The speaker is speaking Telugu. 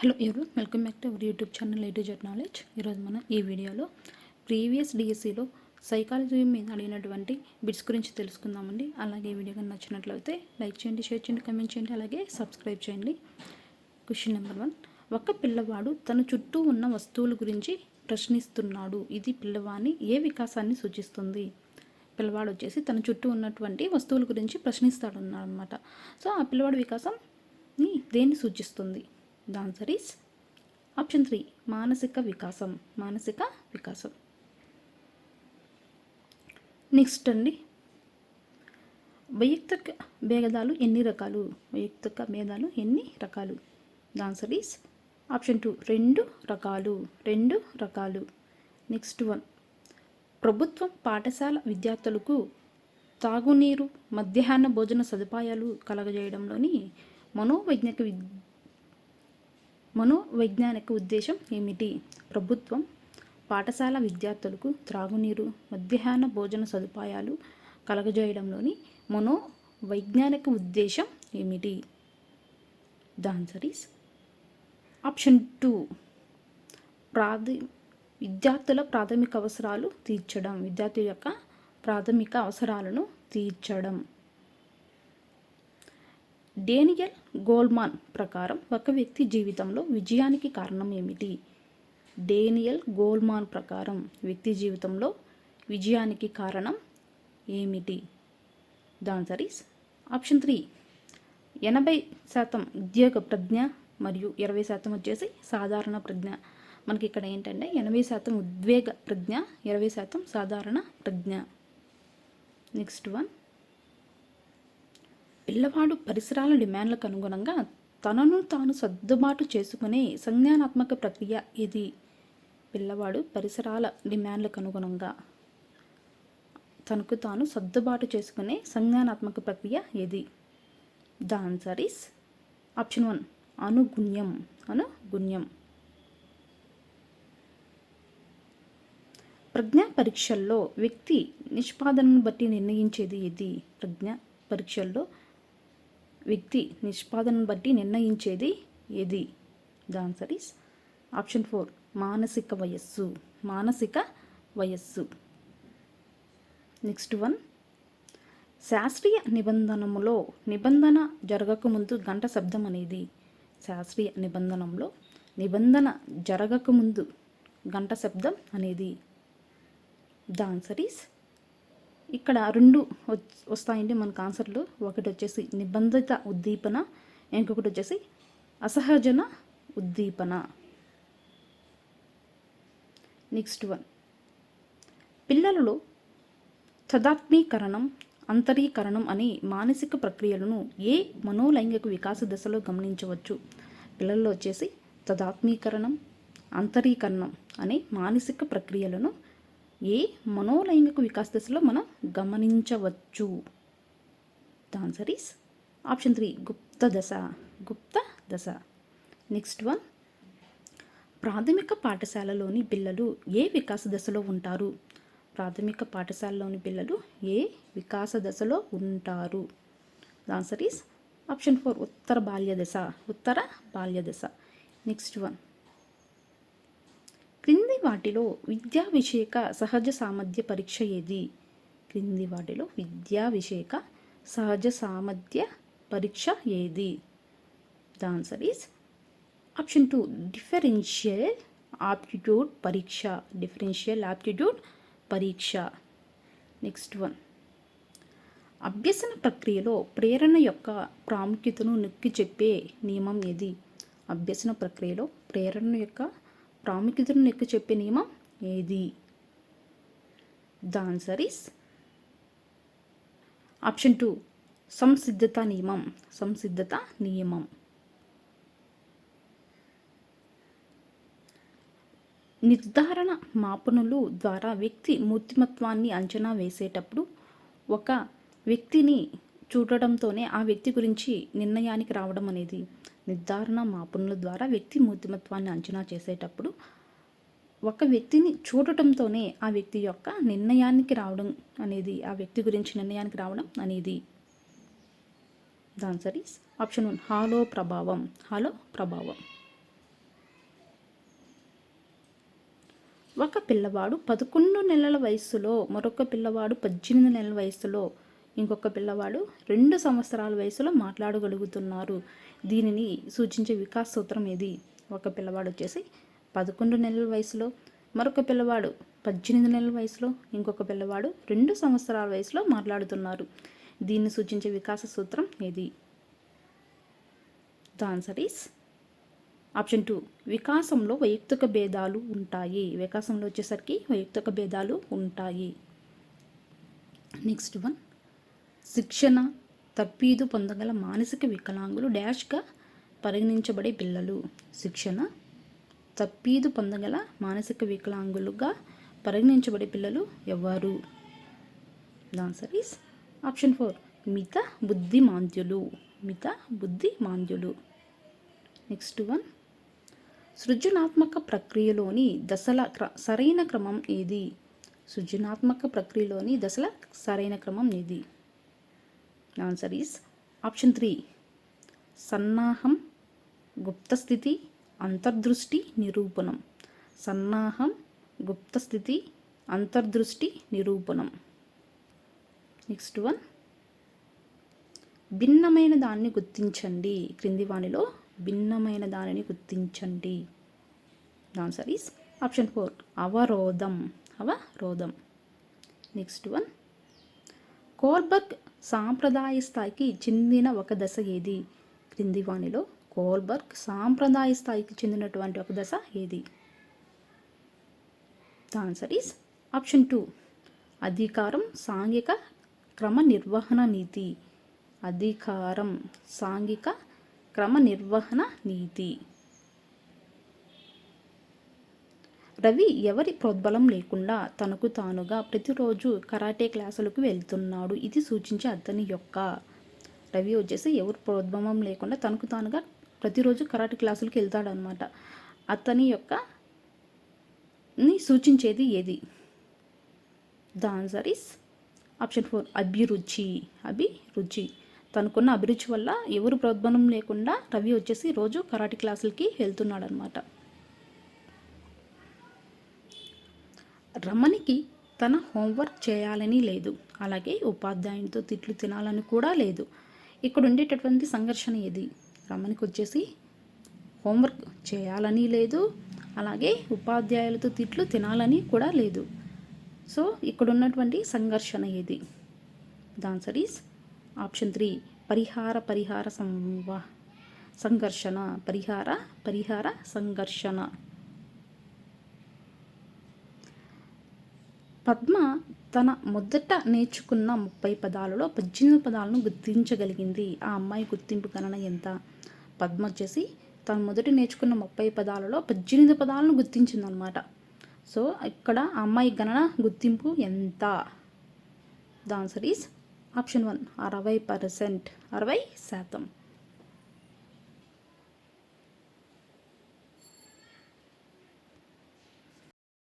హలో ఎవరు welcome back to our YouTube channel A to Z knowledge. ఈరోజు మనం ఈ వీడియోలో ప్రీవియస్ డిఎస్సిలో సైకాలజీ మీద అడిగినటువంటి బిట్స్ గురించి తెలుసుకుందామండి. అలాగే ఈ వీడియో కానీ నచ్చినట్లయితే లైక్ చేయండి, షేర్ చేయండి, కమెంట్ చేయండి, అలాగే సబ్స్క్రైబ్ చేయండి. Question number 1. ఒక పిల్లవాడు తన చుట్టూ ఉన్న వస్తువుల గురించి ప్రశ్నిస్తున్నాడు. ఇది పిల్లవాని ఏ వికాసాన్ని సూచిస్తుంది? పిల్లవాడు వచ్చేసి తన చుట్టూ ఉన్నటువంటి వస్తువుల గురించి ప్రశ్నిస్తాడు అన్నమాట. సో ఆ పిల్లవాడి వికాసంని దేన్ని సూచిస్తుంది? ద ఆన్సర్ ఈస్ ఆప్షన్ 3, మానసిక వికాసం. మానసిక వికాసం. నెక్స్ట్ అండి, వైయక్తిక భేదాలు ఎన్ని రకాలు? వైయక్తిక భేదాలు ఎన్ని రకాలు? ద ఆన్సర్ ఈస్ ఆప్షన్ 2, 2 రకాలు. 2 రకాలు. నెక్స్ట్ 1, ప్రభుత్వం పాఠశాల విద్యార్థులకు తాగునీరు, మధ్యాహ్న భోజన సదుపాయాలు కలగజేయడంలోని మనోవైజ్ఞానిక ఉద్దేశం ఏమిటి? ప్రభుత్వం పాఠశాల విద్యార్థులకు త్రాగునీరు, మధ్యాహ్న భోజన సదుపాయాలు కలగజేయడంలోని మనోవైజ్ఞానిక ఉద్దేశం ఏమిటి? ద ఆన్సర్ ఈస్ ఆప్షన్ 2, విద్యార్థుల ప్రాథమిక అవసరాలు తీర్చడం. విద్యార్థి యొక్క ప్రాథమిక అవసరాలను తీర్చడం. డేనియల్ గోల్మాన్ ప్రకారం ఒక వ్యక్తి జీవితంలో విజయానికి కారణం ఏమిటి? డేనియల్ గోల్మాన్ ప్రకారం వ్యక్తి జీవితంలో విజయానికి కారణం ఏమిటి? ద ఆన్సర్ ఈస్ ఆప్షన్ 3, 80% ఉద్యోగ ప్రజ్ఞ మరియు 20% వచ్చేసి సాధారణ ప్రజ్ఞ. మనకి ఇక్కడ ఏంటంటే 80% ఉద్వేగ ప్రజ్ఞ, 20% సాధారణ ప్రజ్ఞ. నెక్స్ట్ 1, పిల్లవాడు పరిసరాల డిమాండ్లకు అనుగుణంగా తనను తాను సర్దుబాటు చేసుకునే సంజ్ఞానాత్మక ప్రక్రియ ఇది. పిల్లవాడు పరిసరాల డిమాండ్లకు అనుగుణంగా తనకు తాను సర్దుబాటు చేసుకునే సంజ్ఞానాత్మక ప్రక్రియ ఏది? The answer is option 1, అనుగుణ్యం. అనుగుణ్యం. ప్రజ్ఞా పరీక్షల్లో వ్యక్తి నిష్పాదనను బట్టి నిర్ణయించేది ఏది? ప్రజ్ఞా పరీక్షల్లో వ్యక్తి నిష్పాదనను బట్టి నిర్ణయించేది ఏది? ద ఆన్సర్ ఈస్ ఆప్షన్ 4, మానసిక వయస్సు. మానసిక వయస్సు. నెక్స్ట్ 1, శాస్త్రీయ నిబంధనములో నిబంధన జరగకముందు గంట శబ్దం అనేది. శాస్త్రీయ నిబంధనలో నిబంధన జరగకముందు గంట శబ్దం అనేది. ద ఆన్సర్ ఈస్ ఇక్కడ 2 వస్తాయండి మనకు ఆన్సర్లు. ఒకటి వచ్చేసి నిబంధిత ఉద్దీపన, ఇంకొకటి వచ్చేసి అసహజన ఉద్దీపన. నెక్స్ట్ 1, పిల్లలలో తదాత్మీకరణం, అంతరీకరణం అనే మానసిక ప్రక్రియలను ఏ మనోలైంగిక వికాస దశలో గమనించవచ్చు? పిల్లల్లో వచ్చేసి తదాత్మీకరణం, అంతరీకరణం అనే మానసిక ప్రక్రియలను ఏ మనోలైంగిక వికాస దశలో మనం గమనించవచ్చు? ద ఆన్సర్ ఈస్ ఆప్షన్ 3, గుప్త దశ. గుప్త దశ. నెక్స్ట్ 1, ప్రాథమిక పాఠశాలలోని పిల్లలు ఏ వికాస దశలో ఉంటారు? ప్రాథమిక పాఠశాలలోని పిల్లలు ఏ వికాస దశలో ఉంటారు? ద ఆన్సర్ ఈస్ ఆప్షన్ 4, ఉత్తర బాల్య దశ. ఉత్తర బాల్య దశ. నెక్స్ట్ 1, క్రింది వాటిలో విద్యా విషయక సహజ సామర్థ్య పరీక్ష ఏది? క్రింది వాటిలో విద్యా విషయక సహజ సామర్థ్య పరీక్ష ఏది? The answer is option 2, differential aptitude పరీక్ష. డిఫరెన్షియల్ ఆప్టిట్యూడ్ పరీక్ష. నెక్స్ట్ 1, అభ్యసన ప్రక్రియలో ప్రేరణ యొక్క ప్రాముఖ్యతను నొక్కి చెప్పే నియమం ఏది? అభ్యసన ప్రక్రియలో ప్రేరణ యొక్క ప్రాముఖ్యతను నొక్కి చెప్పే నియమం ఏది? ద ఆన్సర్ ఈస్ ఆప్షన్ 2, సంసిద్ధత నియమం. సంసిద్ధత నియమం. నిర్ధారణ మాపనులు ద్వారా వ్యక్తి మూర్తిమత్వాన్ని అంచనా వేసేటప్పుడు ఒక వ్యక్తిని చూడటంతోనే ఆ వ్యక్తి గురించి నిర్ణయానికి రావడం అనేది. నిర్ధారణ మాపనుల ద్వారా వ్యక్తి మూర్తిమత్వాన్ని అంచనా చేసేటప్పుడు ఒక వ్యక్తిని చూడటంతోనే ఆ వ్యక్తి యొక్క నిర్ణయానికి రావడం అనేది, ఆ వ్యక్తి గురించి నిర్ణయానికి రావడం అనేది. The answer is option 1, hollow ప్రభావం. హాలో ప్రభావం. ఒక పిల్లవాడు 11 నెలల వయస్సులో, మరొక పిల్లవాడు 18 నెలల వయస్సులో, ఇంకొక పిల్లవాడు 2 సంవత్సరాల వయసులో మాట్లాడగలుగుతున్నారు. దీనిని సూచించే వికాస్ సూత్రం ఏది? ఒక పిల్లవాడు వచ్చేసి 11 నెలల వయసులో, మరొక పిల్లవాడు 18 నెలల వయసులో, ఇంకొక పిల్లవాడు 2 సంవత్సరాల వయసులో మాట్లాడుతున్నారు. దీన్ని సూచించే వికాస సూత్రం ఏది? The answer is option 2. వికాసంలో వైయక్తిక భేదాలు ఉంటాయి. వికాసంలో వచ్చేసరికి వైయక్తిక భేదాలు ఉంటాయి. నెక్స్ట్ వన్, శిక్షణ తర్ఫీదు పొందగల మానసిక వికలాంగులు డాష్గా పరిగణించబడే పిల్లలు. శిక్షణ తర్ఫీదు పొందగల మానసిక వికలాంగులుగా పరిగణించబడే పిల్లలు ఎవరు? The answer is option 4. మిత బుద్ధిమాంద్యులు. మిత బుద్ధిమాంద్యులు. నెక్స్ట్ వన్, సృజనాత్మక ప్రక్రియలోని దశల సరైన క్రమం ఏది? సృజనాత్మక ప్రక్రియలోని దశల సరైన క్రమం ఏది? Answer is option 3. సన్నాహం, గుప్తస్థితి, అంతర్దృష్టి, నిరూపణం. సన్నాహం, గుప్తస్థితి, అంతర్దృష్టి, నిరూపణం. నెక్స్ట్ వన్, భిన్నమైన దాన్ని గుర్తించండి. క్రింది వానిలో భిన్నమైన దానిని గుర్తించండి. Answer is option 4. అవరోధం. అవరోధం. నెక్స్ట్ వన్, కోల్బర్గ్ సాంప్రదాయ స్థాయికి చెందిన ఒక దశ ఏది? క్రింది వానిలో కోల్బర్గ్ సాంప్రదాయ స్థాయికి చెందినటువంటి ఒక దశ ఏది? The answer is option 2. అధికారం, సాంఘిక క్రమ నిర్వహణ నీతి. అధికారం, సాంఘిక క్రమ నిర్వహణ నీతి. రవి ఎవరి ప్రోద్బలం లేకుండా తనకు తానుగా ప్రతిరోజు కరాటే క్లాసులకు వెళ్తున్నాడు. ఇది సూచించే అతని యొక్క. రవి వచ్చేసి ఎవరి ప్రోద్బలం లేకుండా తనకు తానుగా ప్రతిరోజు కరాటే క్లాసులకు వెళ్తాడనమాట. అతని యొక్క ని సూచించేది ఏది? The answer is option 4. అభిరుచి. అభిరుచి. తనకున్న అభిరుచి వల్ల ఎవరు ప్రోద్బలం లేకుండా రవి వచ్చేసి రోజు కరాటే క్లాసులకి వెళ్తున్నాడు అనమాట. రమణికి తన హోంవర్క్ చేయాలని లేదు, అలాగే ఉపాధ్యాయునితో తిట్లు తినాలని కూడా లేదు. ఇక్కడ ఉండేటటువంటి సంఘర్షణ ఏది? రమణికి వచ్చేసి హోంవర్క్ చేయాలని లేదు, అలాగే ఉపాధ్యాయులతో తిట్లు తినాలని కూడా లేదు. సో ఇక్కడ ఉన్నటువంటి సంఘర్షణ ఏది? The answer is option 3. పరిహార సంఘర్షణ. పరిహార సంఘర్షణ. పద్మ తన మొదట నేర్చుకున్న 30 పదాలలో 18 పదాలను గుర్తించగలిగింది. ఆ అమ్మాయి గుర్తింపు గణన ఎంత? పద్మ వచ్చేసి తను మొదట నేర్చుకున్న 30 పదాలలో 18 పదాలను గుర్తించిందనమాట. సో ఇక్కడ ఆ అమ్మాయి గణన గుర్తింపు ఎంత? The answer is option 1. 60%. 60%.